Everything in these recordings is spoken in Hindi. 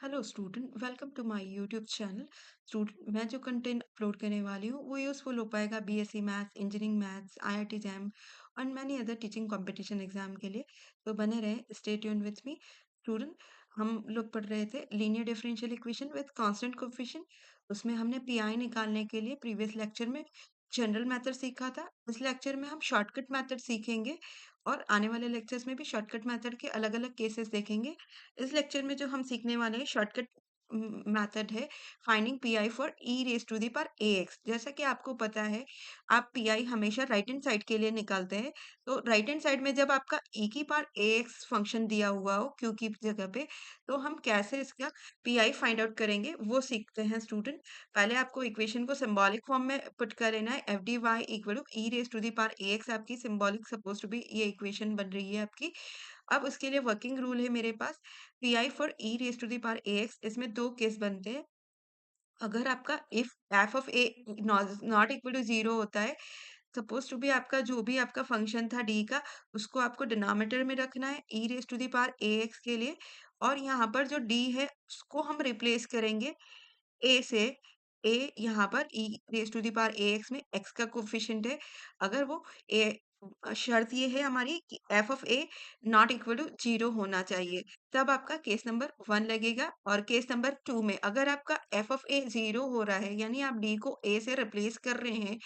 Hello student, welcome to my YouTube channel. Student, मैं जो कंटेंट अपलोड करने वाली हूँ वो यूज़फुल हो पाएगा BSc maths, engineering maths, IIT JAM और many other teaching competition exam के लिए। तो बने रहें, stay tune with me. Student, हम लोग पढ़ रहे थे linear differential equation with constant coefficient. उसमें हमने पीआई निकालने के लिए प्रीवियस लेक्चर में जनरल मेथड सीखा था। इस लेक्चर में हम शॉर्टकट मेथड सीखेंगे और आने वाले लेक्चर्स में भी शॉर्टकट मेथड के अलग अलग केसेस देखेंगे। इस लेक्चर में जो हम सीखने वाले हैं शॉर्टकट मेथड है finding PI for e raise to the power x. जैसा कि आपको पता है, आप पीआई हमेशा राइट हैंड साइड के लिए निकालते हैं। तो राइट हैंड साइड में जब आपका ई की पावर एक्स फंक्शन दिया हुआ हो क्यू की जगह पे, तो हम कैसे इसका पीआई फाइंड आउट करेंगे वो सीखते हैं स्टूडेंट। पहले आपको इक्वेशन को सिंबॉलिक फॉर्म में पुट कर लेना है। F d y equal to e raise to the power x आपकी सिंबॉलिक सपोज टू बी ये इक्वेशन बन रही है आपकी। अब उसके लिए वर्किंग रूल है मेरे पास, P I for e raise to the power a x. इसमें दो केस बनते हैं। अगर आपका if f of a not equal to zero होता है, सपोज टू बी आपका जो भी आपका फंक्शन था डी का, उसको आपको डिनोमिनेटर में रखना है e raise to the power a x के लिए। और यहाँ पर जो डी है उसको हम रिप्लेस करेंगे ए से। ए यहाँ पर e raise to the power a x में एक्स का कोएफ़िशिएंट है। अगर वो ए शर्त ये है हमारी कि f of a not equal to 0 होना चाहिए, तब आपका केस नंबर 1 लगेगा। और केस नंबर 2 में अगर आपका एफ ऑफ ए 0 हो रहा है, यानी आप डी को ए से रिप्लेस कर रहे हैं,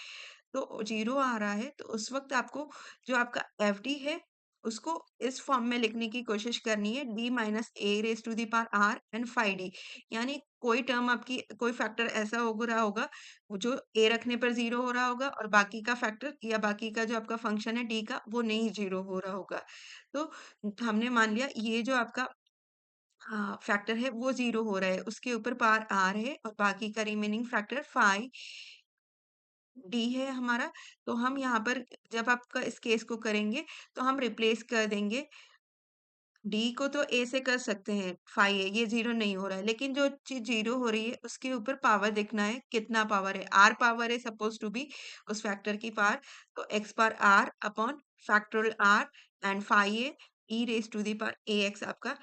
तो 0 आ रहा है, तो उस वक़्त आपको जो आपका एफडी है, उसको इस फॉर्म में लिखने की कोशिश करनी है, d minus a raise to the power r and 5d। यानी कोई टर्म आपकी कोई फैक्टर ऐसा हो रहा होगा, वो जो ए रखने पर 0 हो रहा होगा और बाकी का फैक्टर या बाकी का जो आपका फंक्शन है डी का, वो नहीं 0 हो रहा होगा। तो हमने मान लिया ये जो आपका फैक्टर है वो 0 हो रहा है, उसके ऊपर पावर आर है और बाकी का रिमेनिंग फैक्टर 5 डी है हमारा। तो हम यहाँ पर जब आपका इस केस को करेंगे, तो हम रिप्लेस कर देंगे। डी को तो ए से कर सकते हैं, 5 है, ये 0 नहीं हो रहा है, लेकिन जो चीज़ 0 हो रही है उसके ऊपर पावर देखना है, कितना पावर है, आर पावर है सपोज़ टू बी उस फैक्टर की पावर। तो x power r upon factorial r and 5a e raise to the power a x आपका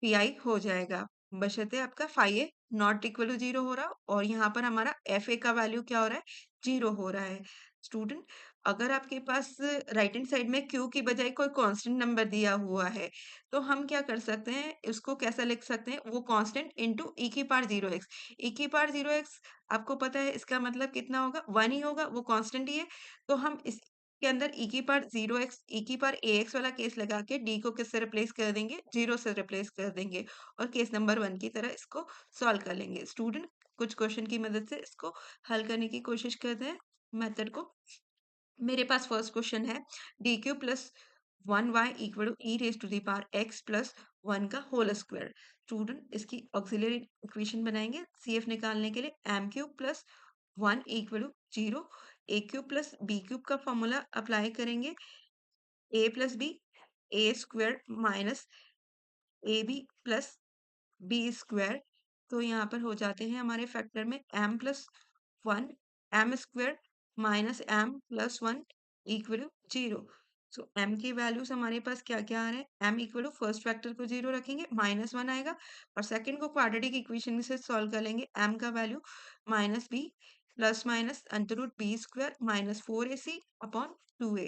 पीआई हो जाएगा। बशर्ते आपका 5a नॉट इक्वल टू 0 हो रहा और यहाँ पर हमारा एफ ए का वैल्यू क्या हो रहा है, 0 हो रहा है। स्टूडेंट, अगर आपके पास राइट हैंड साइड में क्यू की बजाय कोई कांस्टेंट नंबर दिया हुआ है, तो हम क्या कर सकते हैं, इसको कैसा लिख सकते हैं, वो कांस्टेंट इनटू ई की पावर 0x। ई की पावर 0x आपको पता है इसका मतलब कितना होगा, 1 ही होगा, वो कांस्टेंट ही है। तो हम इसके अंदर ई की पावर 0x ई की पावर ax वाला केस लगा के डी को किससे रिप्लेस कर देंगे, 0 से रिप्लेस कर देंगे और केस नंबर 1 की तरह इसको सॉल्व कर लेंगे। स्टूडेंट, कुछ क्वेश्चन की मदद से इसको हल करने की कोशिश करते हैं मेथड को। मेरे पास फर्स्ट क्वेश्चन है, D cube plus 1y equal to e raise to the power x plus 1 का होल स्क्वायर। स्टूडेंट, इसकी ऑक्सिलरी इक्वेशन बनाएंगे सीएफ निकालने के लिए। M cube plus 1 equal to 0, a cube plus b cube का फॉर्मूला अप्लाई करेंगे। A plus b, a square minus a b plus b square. तो यहाँ पर हो जाते हैं हमारे फैक्टर में M plus 1 m square minus m plus 1 equal to 0। So m की वैल्यूज हमारे पास क्या क्या आ रहे हैं, m equal to first factor को 0 रखेंगे, -1 आएगा और सेकंड को क्वाड्रेटिक इक्वेशन से सॉल्व कर लेंगे। एम का value minus b plus minus under root b square minus 4ac upon 2a।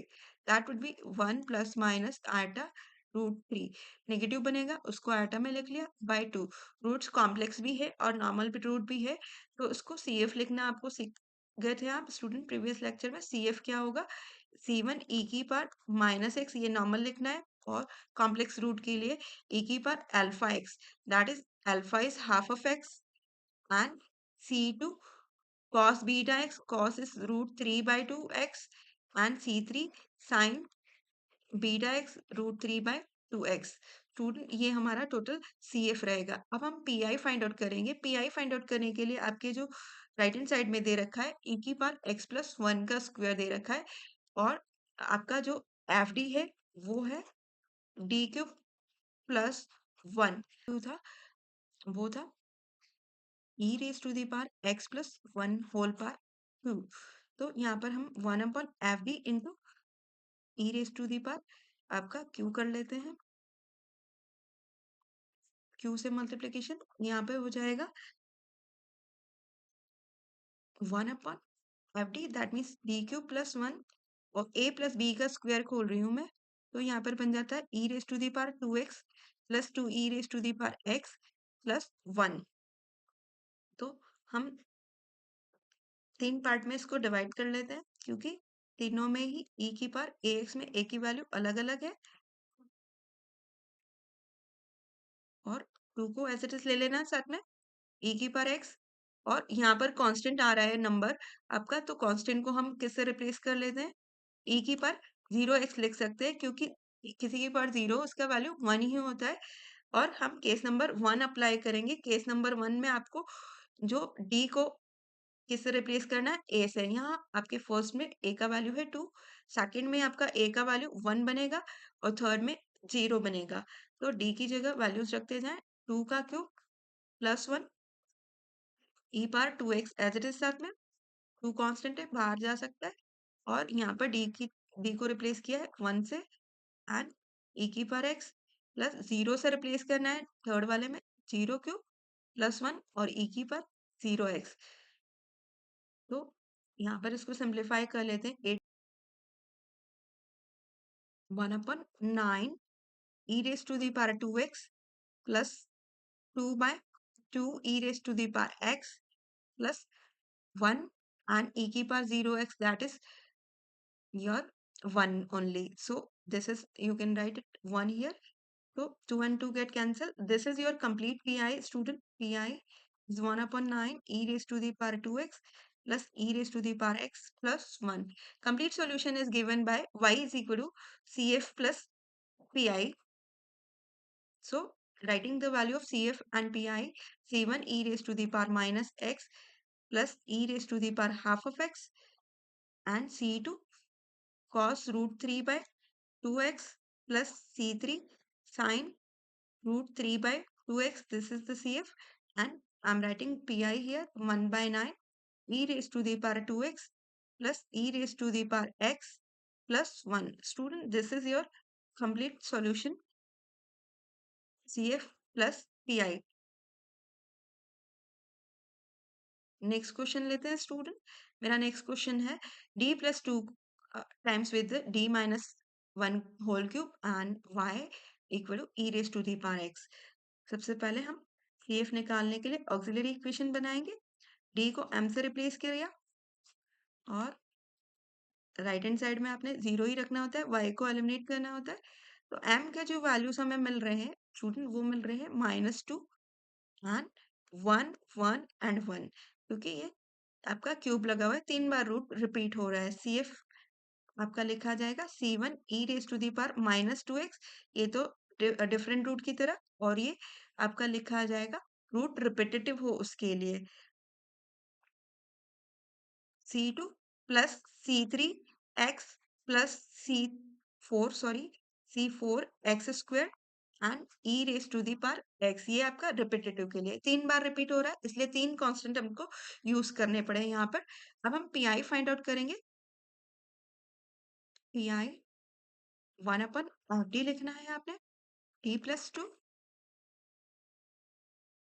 That would be 1 plus minus iota root 3। Negative बनेगा, उसको आटा में लिख लिया बाय 2। रूट्स कॉम्प्लेक्स भी है और नॉर्मल रूट भी है, तो उसको सीएफ लिखना आपको सीख गए थे आप स्टूडेंट प्रीवियस लेक्चर में। सीएफ क्या होगा, C1 ई की पावर माइनस एक्स, ये नॉर्मल लिखना है, और कॉम्प्लेक्स रूट के लिए ई की power alpha x, that is alpha is half of x and C2 cos beta x, cos is root 3 by 2x and C3 sin beta x root 3 by 2x। Student, ये हमारा टोटल CF रहेगा। अब हम PI फाइंड आउट करेंगे। PI फाइंड आउट करने के लिए आपके जो राइट हैंड साइड में दे रखा है ई की पावर एक्स प्लस 1 का स्क्वायर दे रखा है, और आपका जो FD है वो है डी क्यूब प्लस 1 था, वो था e raise to the power x plus 1 whole power 2। तो यहाँ पर हम 1 upon f D into e raise to the power आपका क्यू कर लेते हैं। क्यू से मल्टीप्लीकेशन, यहाँ पे हो जाएगा 1/FD, that means D cube plus 1, और a प्लस बी का स्क्वायर खोल रही हूँ मैं, तो यहाँ पर बन जाता है e raise to the power 2x plus 2e raise to the power x plus 1। तो हम 3 पार्ट में इसको डिवाइड कर लेते हैं, क्योंकि तीनों में ही e की पावर ax में a की वैल्यू अलग अलग है, और 2 को एज इट इज ले लेना है साथ में, e की पावर x, और यहाँ पर कांस्टेंट आ रहा है नंबर आपका, तो कांस्टेंट को हम किससे रिप्लेस कर लेते हैं, e की पावर 0x लिख सकते हैं, क्योंकि किसी की पावर 0 उसका वैल्यू 1 ही होता है। और हम केस नंबर 1 अप्लाई करेंगे। केस नंबर 1 में आपको जो d को किससे रिप्लेस करना है, a से। यहाँ आपके फर्स्ट में a का वैल्यू है 2, सेकंड में आपका a का वैल्यू 1 बनेगा, और थर्ड में 0 बनेगा। तो d की जगह वैल्यूज रखते जाएं, 2 का cube plus 1 e power 2x as it is, साथ में 2 कांस्टेंट है बाहर जा सकता है, और यहाँ पर d को रिप्लेस किया है 1 से, एंड e की पावर x प्लस 0 से रिप्लेस करना है थर्ड वाले में, 0 क्यूब प्लस 1 और e की पावर 0x। तो यहाँ पर इसको सिंप्लीफाई कर लेते हैं, 1/9 e raise to the power 2x plus 2/2 e raise to the power x plus 1, and e की power 0x, that is your 1 only. So this is, you can write it 1 here. So 2 and 2 get cancelled. This is your complete pi, student. Pi is 1/9 e raised to the power 2x plus e raised to the power x plus 1. Complete solution is given by y is equal to cf plus pi. So writing the value of cf and pi, c1 e raised to the power minus x plus e raised to the power half of x, and c2 cos root 3 by 2x plus c3 sine root 3 by 2x. This is the CF, and I'm writing pi here 1/9 e raised to the power 2x plus e raised to the power x plus 1. Student, this is your complete solution, CF plus pi. Next question लेते हैं स्टूडेंट। मेरा नेक्स्ट क्वेश्चन है d plus 2 times with d minus 1 whole cube and y equal to e raise to the power x। सबसे पहले हम CF निकालने के लिए ऑक्सिलरी इक्वेशन बनाएंगे। d को m से रिप्लेस किया, और राइट हैंड साइड में आपने 0 ही रखना होता है, y को एलिमिनेट करना होता है। तो m के जो वैल्यूज हमें मिल रहे हैं स्टूडेंट, वो मिल रहे हैं -2 एंड 1 1 एंड 1, क्योंकि ये आपका क्यूब लगा हुआ है, 3 बार रूट रिपीट हो रहा है। CF आपका लिखा जाएगा c1 e raise to the power -2x, ये तो डिफरेंट रूट की तरह, और ये आपका लिखा जाएगा रूट रिपीटेटिव हो उसके लिए, c2 plus c3 x plus c4 x square and e raise to the power x। ये आपका रिपीटेटिव के लिए 3 बार रिपीट हो रहा है, इसलिए 3 कांस्टेंट हमको यूज करने पड़े यहाँ पर। अब हम पी फाइंड आउट करेंगे। पी 1/d लिखना है आपने, d plus 2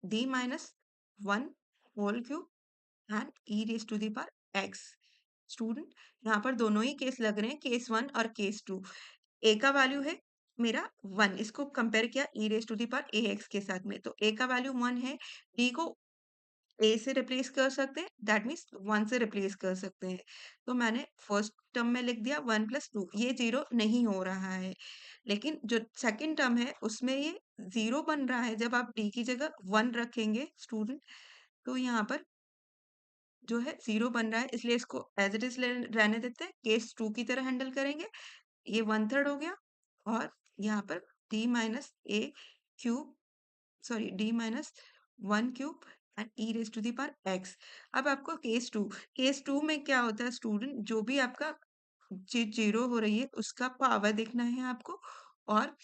d minus 1 whole cube and e raise to the power x। Student, यहाँ पर दोनों ही केस लग रहे हैं, केस 1 और केस 2। a का वैल्यू है मेरा 1, इसको कंपेयर किया e raise to the power ax के साथ में, तो a का वैल्यू 1 है, d को a से रिप्लेस कर सकते हैं, दैट मीन्स 1 से रिप्लेस कर सकते हैं। तो मैंने फर्स्ट टर्म में लिख दिया 1 प्लस 2, ये 0 नहीं हो रहा है। लेकिन जो सेकंड टर्म है उसमें ये 0 बन रहा है, जब आप d की जगह 1 रखेंगे स्टूडेंट, तो यहाँ पर जो है 0 बन रहा है, इसलिए इसको एज इट इज रहने देते हैं, केस 2 की तरह हैंडल करेंगे। ये 1/3 हो गया, और यहाँ पर d minus a cube, sorry d minus 1 cube and e raise to the power x। अब आपको केस 2 में क्या होता है स्टूडेंट, जो भी आपका चीज 0 हो रही है उसका पावर देखना है आपको, और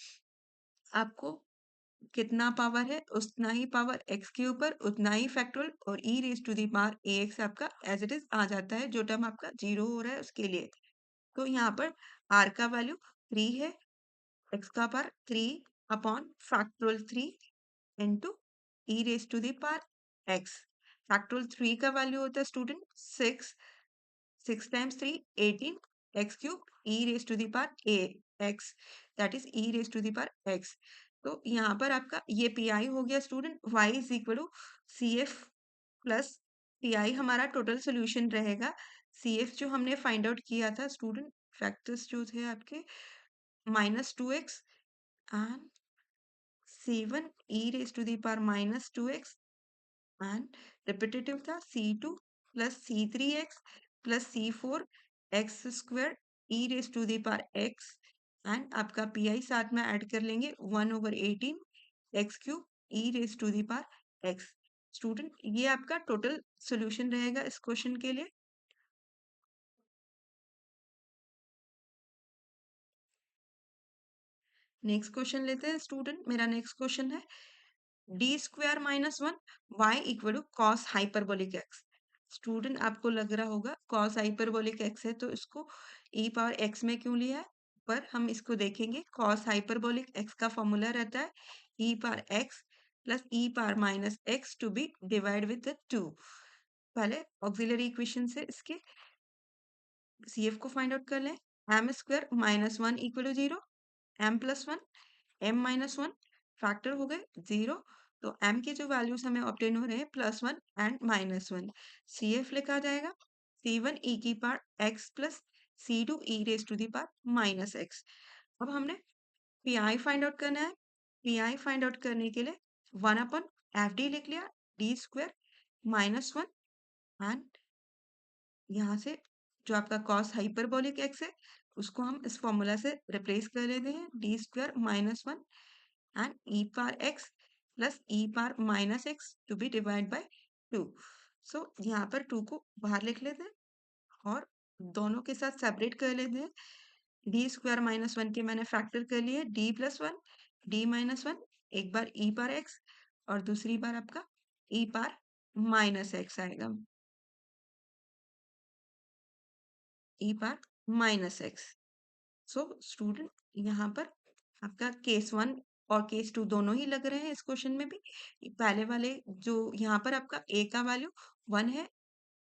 आपको कितना पावर है उतना ही पावर x के ऊपर उतना ही फैक्टोरियल, और e raise to the power ax आपका एज इट इज आ जाता है, जो टर्म आपका 0 हो रहा है उसके लिए। तो यहाँ पर r का वैल्यू 3 है, x का power 3 upon factorial 3 into e raise to the power x. Factorial 3 का वैल्यू होता है student 6, 6 times 3 18 x cube e raise to the power a x, that is e raise to the power x. तो यहाँ पर आपका ये पी आई हो गया student, y is equal to C F plus P I हमारा टोटल सोल्यूशन रहेगा। सी एफ जो हमने फाइंड आउट किया था स्टूडेंट, फैक्टर्स जो थे आपके -2x and C1 e raised to the power -2x and repetitive था C2 plus C3x plus C4 x square e raised to the power x and आपका PI साथ में ऐड कर लेंगे 1/18 x cube e raised to the power x। Student ये आपका टोटल सोल्यूशन रहेगा इस क्वेश्चन के लिए। नेक्स्ट क्वेश्चन लेते हैं स्टूडेंट, मेरा नेक्स्ट क्वेश्चन है d square -1 y equal to cos hyperbolic x. Student आपको लग रहा होगा कॉस हाइपरबोलिक एक्स है तो इसको ई पावर एक्स में क्यों लिया है, पर हम इसको देखेंगे। कॉस हाइपरबोलिक एक्स का फॉर्मूला रहता है e power x plus e power minus x to be divide with 2। पहले ऑक्सिलरी इक्वेशन से इसके सीएफ को फाइंड आउट कर लें। M square -1 equal to 0, m plus 1 m -1 factor हो गए 0। तो m के जो वैल्यूज हमें ऑब्टेन हो रहे हैं +1 एंड -1। CF लिखा जाएगा C1 e की power x plus C2 e raise to the power -x। अब हमने PI फाइंड आउट करना है। PI फाइंड आउट करने के लिए 1/FD लिख लिया, d स्क्वायर -1 एंड यहाँ से जो आपका कॉस हाइपरबोलिक x है उसको हम इस फॉर्मूला से रिप्लेस कर लेते हैं, d square -1 and e power x plus e power minus x to be divided by 2। सो यहाँ पर 2 को बाहर लिख लेते हैं और दोनों के साथ सेपरेट कर लेते हैं। डी स्क्वायर -1 के मैंने फैक्टर कर लिए d+1 d-1, एक बार e पावर x और दूसरी बार आपका e पावर माइनस एक्स आएगा, e power minus x. So student यहाँ पर आपका केस 1 और केस 2 दोनों ही लग रहे हैं इस क्वेश्चन में भी। पहले वाले जो यहाँ पर आपका a का वैल्यू 1 है,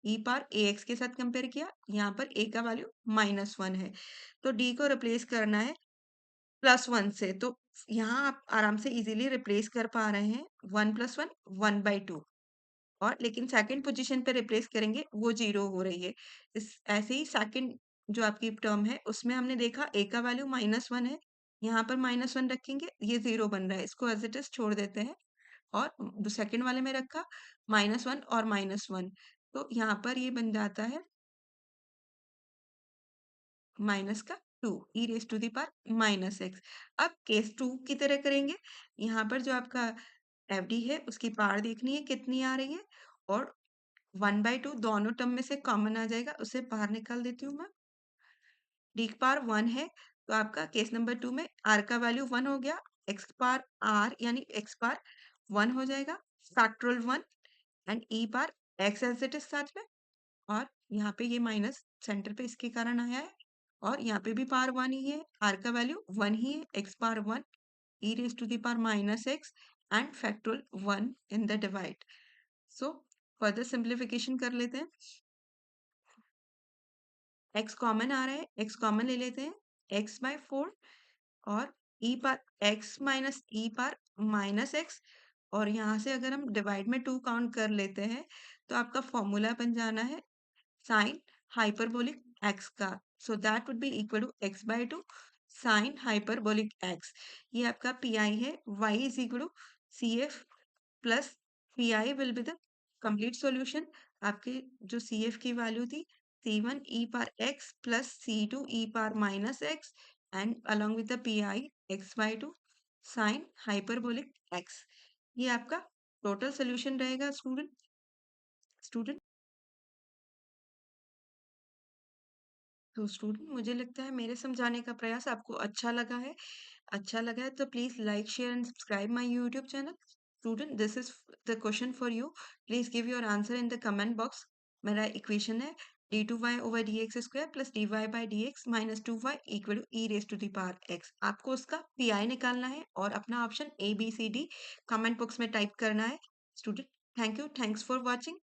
e पावर ax के साथ कंपेयर किया, यहाँ पर a का वैल्यू -1 है। तो d को रिप्लेस करना है +1 से, तो यहाँ आप आराम से इजीली रिप्लेस कर पा रहे हैं। 1 + 1 1/2 और लेकिन सेकंड पोजीशन पे रिप्लेस करेंगे वो 0 हो रही है। इस ऐसे ही सेकंड जो आपकी टर्म है उसमें हमने देखा a का वैल्यू -1 है, यहाँ पर -1 रखेंगे ये 0 बन रहा है, इसको एज इट इज छोड़ देते हैं और सेकंड वाले में रखा -1 और -1, तो यहाँ पर ये बन जाता है माइनस का 2 e raise to the power -x। अब केस 2 की तरह करेंगे, यहाँ पर जो आपका एफडी है उसकी पावर देखनी है कितनी आ रही है और 1/2 दोनों टर्म में से कॉमन आ जाएगा, उसे बाहर निकाल देती हूँ मैं। डी पावर 1 है तो आपका केस नंबर 2 में आर का वैल्यू 1 हो गया, एक्स पावर आर यानी एक्स पावर 1 हो जाएगा, factorial 1 and e power x as it is साथ में, और यहाँ पे ये माइनस सेंटर पे इसके कारण आया है और यहाँ पे भी पावर 1 ही है, आर का वैल्यू 1 ही है, x power 1 e raise to the power -x and factorial 1 in the divide. So further simplification कर लेते हैं। x कॉमन आ रहा है, x कॉमन ले लेते हैं, x/4 और ई पार x माइनस ई पार -x, और यहाँ से अगर हम डिवाइड में 2 काउंट कर लेते हैं तो आपका फॉर्मूला बन जाना है साइन हाइपरबोलिक x का। So that would be equal to x/2 sine hyperbolic x। ये आपका पी आई है, y is equal to C F plus P I will be the complete solution. आपके जो सी एफ की वैल्यू थी C1 e power x plus C2 e power -x and along with the pi x/2 sin hyperbolic x। ये आपका टोटल सोल्यूशन रहेगा स्टूडेंट। तो स्टूडेंट मुझे लगता है मेरे समझाने का प्रयास आपको अच्छा लगा है तो please like share and subscribe my YouTube channel. Student this is the question for you, please give your answer in the comment box. मेरा इक्वेशन है d two y over d x square plus d y by d x minus two y equal to e raise to the power x. आपको उसका पीआई निकालना है और अपना option A B C D comment box में टाइप करना है। Student, thank you, thanks for watching.